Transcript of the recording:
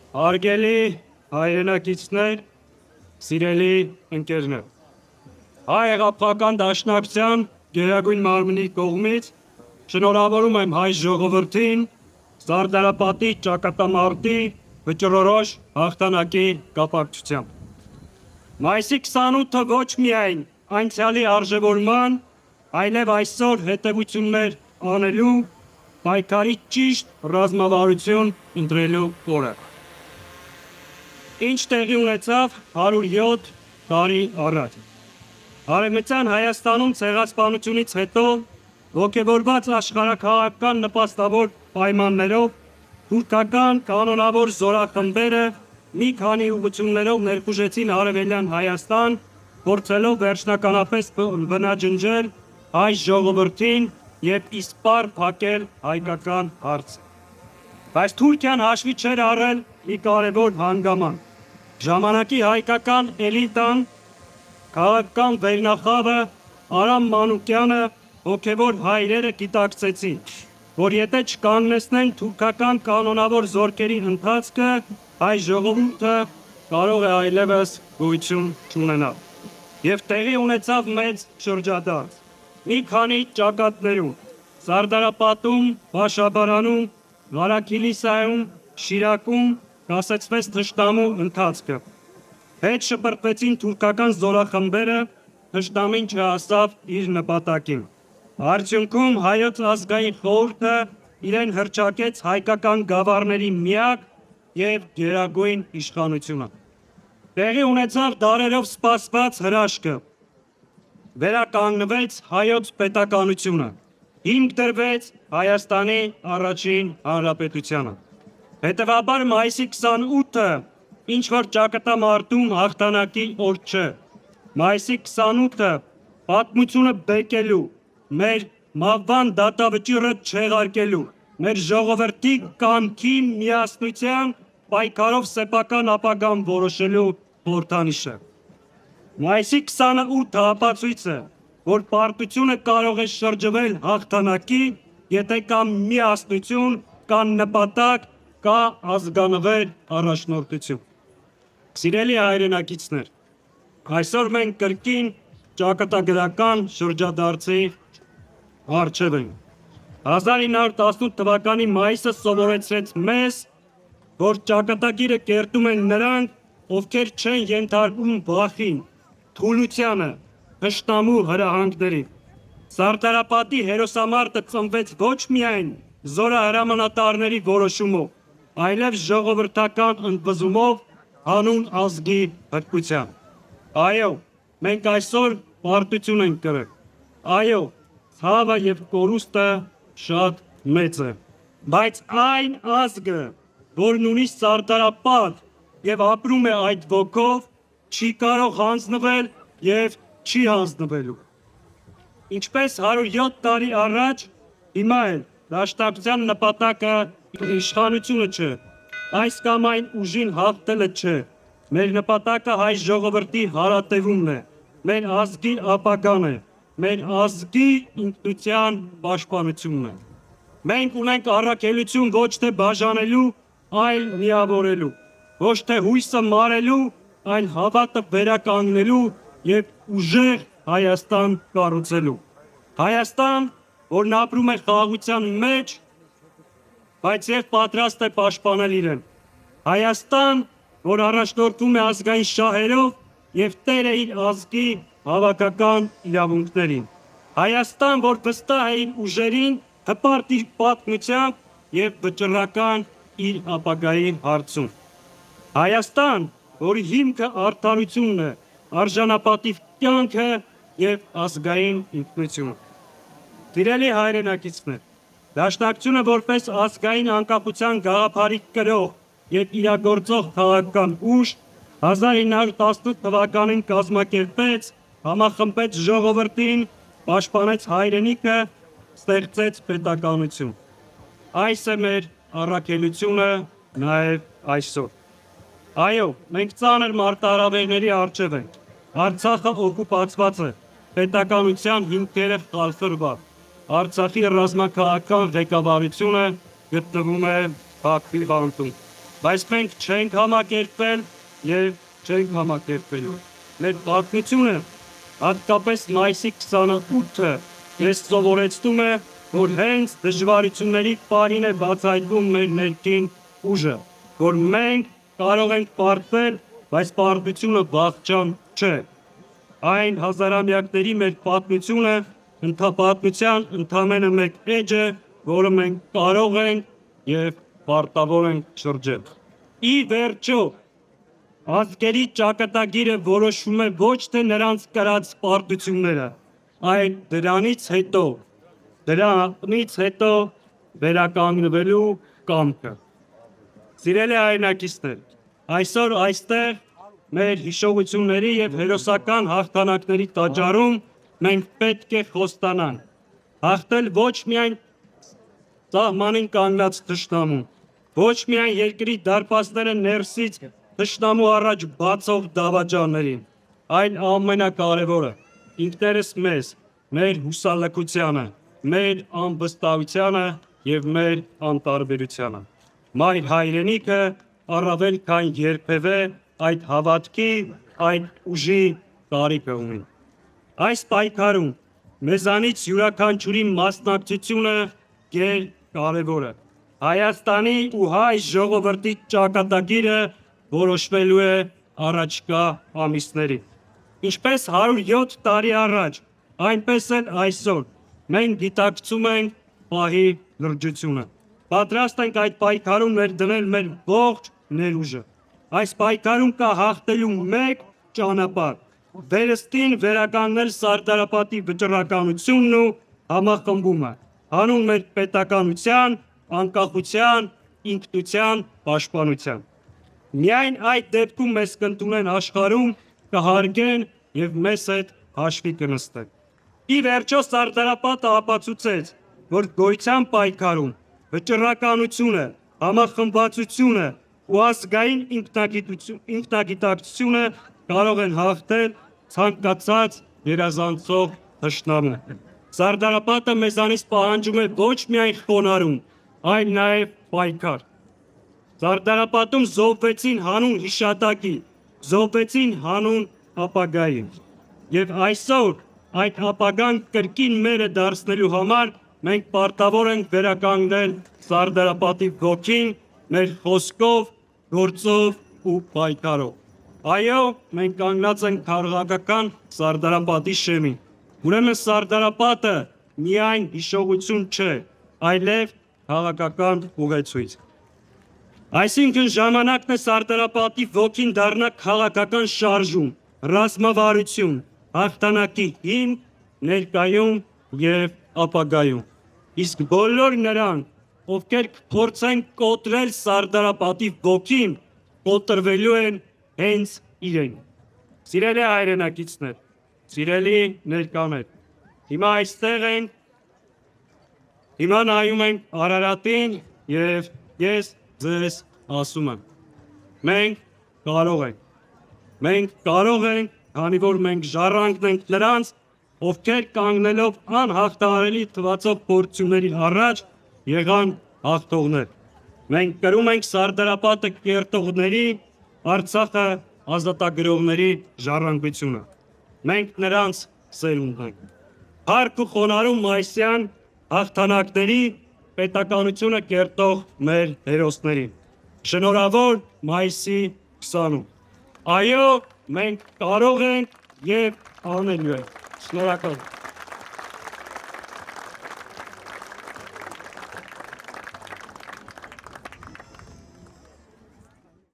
Հարգելի հայրենակիցներ, սիրելի ընկերներ, հայ հեղափոխական դաշնակցության գերագույն մարմնի կողմից շնորհավորում եմ հայ ժողովրդին Սարդարապատի ճակատամարտի վճռորոշ հաղթանակի կապակցությամբ։ Մայիսի 28-ը ոչ միայն անցյալի արժևորման, այլև այսօր հետևություններ անելու, պայքարի ճիշտ ռազմավարություն ընտրելու օրը։ Ինչ տեղի ունեցավ 107 տարի առաջ։ Արևմտյան Հայաստանում ցեղասպանությունից հետո ոգևորված աշխարհաքաղաքական նպաստավոր պայմաններով թուրքական կանոնավոր զորախմբերը մի քանի ուղղություններով ներխուժեցին Արևելյան Հայաստան, փորձելով վերջնականապես բնաջնջել հայ ժողովրդին և իսպառ փակել հայկական հարցը։ Բայց Թուրքիան հաշվի չէր առել մի կարևոր հանգամանք։ Ժամանակի հայկական էլիտան, քաղաքական վերնախավը Արամ Մանուկյանը, հոգևոր հայրերը գիտակցեցին, որ եթե չկանգնեցնեն թուրքական կանոնավոր զորքերի ընթացքը, հայ ժողովուրդը կարող է այլևս գոյություն չունենալ։ Եվ տեղի ունեցավ մեծ շրջադարձ։ Մի քանի ճակատներում՝ Սարդարապատում, Բաշաբարանում, Ղարաքիլիսայում, Շիրակում կասեցվեց թշնամու ընթացքը։ Հետ շպրտվեցին թուրքական զորախմբերը, թշնամին չհասավ իր նպատակին։ Արդյունքում Հայոց ազգային խորհուրդը իրեն հռչակեց հայկական գավառների միակ և գերագույն իշխանությունը։ Տեղի ունեցավ դարերով սպասված հրաշքը։ Վերականգնվեց Հայոց պետականությունը։ Հիմք դրվեց Հայաստանի առաջին հանրապետությանը։ Հետևաբար մայիսի 28-ը ինչ-որ ճակատամարտում հաղթանակի օր չէ։ Մայիսի 28-ը պատմությունը բեկելու, մեր մահվան դատավճիռը չեղարկելու, մեր ժողովրդի կամքի միասնության պայքարով սեփական ապագան որոշելու խորհրդանիշ է։ Մայիսի 28-ը ապացույց է, որ պարտությունը կարող է շրջվել հաղթանակի, եթե կա միասնություն, կա նպատակ, կա ազգանվեր առաջնորդություն։ Սիրելի հայրենակիցներ, այսօր մենք կրկին ճակատագրական շրջադարձի առջև ենք։ 1918 թվականի մայիսը սովորեցրեց մեզ, որ ճակատագիրը կերտում են նրանք, ովքեր չեն ենթարկվում վախին, թուլությանը, թշնամու հրահանգներին։ Սարդարապատի հերոսամարտը ծնվեց ոչ միայն զորահրամանատարների որոշումով, այլև ժողովրդական ընդվզումով, հանուն ազգի հրկությամբ։ Այո, մենք այսօր պարտություն ենք կրել։ Այո, ցավը և կորուստը շատ մեծ է։ Բայց այն ազգը, որն ունի Սարդարապատ և ապրում է այդ ոգով, չի կարող հանձնվել և չի հանձնվելու։ Ինչպես 107 տարի առաջ, հիմա էլ դաշնակցության նպատակը իշխանությունը չէ, այս կամ այն ուժին հաղթելը չէ, մեր նպատակը հայ ժողովրդի հարատևումն է, մեր ազգի ապագան է, մեր ազգի ինքնության պաշտպանությունն է։ Մենք ունենք առաքելություն ոչ թե բաժանելու, այլ միավորելու, ոչ թե հույսը մարելու, այլ հավատը վերականգնելու և ուժեղ Հայաստան կառուցելու։ Հայաստան, որն ապրում է խաղաղության մեջ, բայց և պատրաստ է պաշտպանել իրեն։ Հայաստան, որ առաջնորդվում է ազգային շահերով և տեր է իր ազգի հավաքական իրավունքներին։ Հայաստան, որ վստահ է իր ուժերին, հպարտ իր պատմությամբ և վճռական իր ապագայի հարցում։ Հայաստան, որի հիմքը արդարությունն է, արժանապատիվ կյանքը և ազգային ինքնությունը։ Սիրելի հայրենակիցներ, Դաշնակցությունը որպես ազգային անկախության գաղափարի կրող և իրագործող քաղաքական ուժ 1918 թվականին կազմակերպեց, համախմբեց ժողովրդին, պաշտպանեց հայրենիքը, ստեղծեց պետականություն։ Այս է մեր առաքելությունը նաև այսօր։ Այո, մենք ծանր մարտահրավերների առջև ենք։ Արցախը օկուպացված է, պետականության հիմքերը խալխլված։ Արցախի ռազմաքաղաքական ղեկավարությունը գտնվում է Բաքվի բանտում։ բայց մենք չենք համակերպվել եւ չենք համակերպելու։ Մեր պատմությունը, հատկապես մայիսի 28-ը, ես սովորեցնում է, որ հենց դժվարությունների պահին է բացահայտվում մեր ներքին ուժը, որ մենք կարող ենք պարտվել, բայց պարտությունը վախճան չէ։ Այն հազարամյակների մեր պատմությունը պատմության ընդամենը մեկ էջ է, որը մենք կարող ենք եւ պարտավոր ենք շրջել։ Ի վերջո, ազգերի ճակատագիրը որոշում է ոչ թե նրանց կրած պարտությունները, այլ դրանից հետո վերականգնվելու կամքը։ Սիրելի հայրենակիցներ, այսօր այստեղ մեր հիշողությունների եւ հերոսական հաղթանակների տաճարում մենք պետք է խոստանանք հաղթել ոչ միայն սահմանին կանգնած թշնամուն, ոչ միայն երկրի դարպասները ներսից թշնամու առաջ բացող դավաճաններին, այլ ամենակարևորը ինքներս մեզ, մեր հուսալքությանը, մեր անվստահությանը եւ մեր անտարբերությանը։ Մայր հայրենիքը առավել քան երբևէ այդ հավատքի, այդ ուժի կարիք ունի։ Այս պայքարում մեզանից յուրաքանչյուրի մասնակցությունը կարևոր է։ Հայաստանի ու հայ ժողովրդի ճակատագիրը որոշվելու է առաջկա ամիսներին։ Ինչպես 107 տարի առաջ, այնպես էլ այսօր մենք գիտակցում ենք պահի լրջությունը։ Պատրաստ ենք այդ պայքարում ներդնել մեր ողջ ներուժը։ Այս պայքարում կա հաղթելու մեկ ճանապարհ՝ վերստին վերականգնել Սարդարապատի վճռականությունն ու համախմբումը, հանուն մեր պետականության, անկախության, ինքնության պաշտպանության։ Միայն այդ դեպքում մեզ կընդունեն աշխարհում, կհարգեն եւ մեզ հետ հաշվի կնստեն։ Ի վերջո Սարդարապատը ապացուցեց, որ գոյության պայքարում վճռականությունը, համախմբվածությունը ու ազգային ինքնագիտակցությունը կարող են հաղթել ցանկացած գերազանցող թշնամու։ Սարդարապատը մեզանից պահանջում է ոչ միայն խոնարհում, այլ նաև պայքար։ Սարդարապատում զոհվեցին հանուն հիշատակի, զոհվեցին հանուն ապագայի։ Եվ այսօր այդ ապագան կրկին մերը դարձնելու համար մենք պարտավոր ենք վերականգնել Սարդարապատի ոգին մեր խոսքով, գործով ու պայքարով։ Այո, մենք կանգնած ենք քաղաքական Սարդարապատի շեմին։ Ուրեմն Սարդարապատը միայն հիշողություն չէ, այլև քաղաքական ուղեցույց։ Այսինքն ժամանակն է Սարդարապատի ոգին դառնա քաղաքական շարժում, ռազմավարություն, հաղթանակի հիմք ներկայում եւ ապագայում։ Իսկ բոլոր նրանք, ովքեր փորձեն կոտրել Սարդարապատի ոգին, կոտրվելու են հենց իրեն։ Սիրելի հայրենակիցներ, սիրելի ներկաներ, հիմա այստեղ ենք, հիմա նայում ենք Արարատին եւ ես ձեզ ասում եմ. մենք կարող ենք, քանի որ մենք ժառանգն ենք նրանց, ովքեր կանգնելով անհաղթահարելի թվացող փորձությունների առաջ եղան հաղթողներ։ Մենք կրում ենք Սարդարապատը կերտողների, Արցախը ազատագրողների ժառանգությունը։ Մենք նրանց սերունդն ենք։ Փառք ու խոնարհում մայիսյան հաղթանակների, պետականությունը կերտող մեր հերոսներին։ Շնորհավոր մայիսի 28։ Այո, մենք կարող ենք եւ անելու ենք։ Շնորհակալ եմ։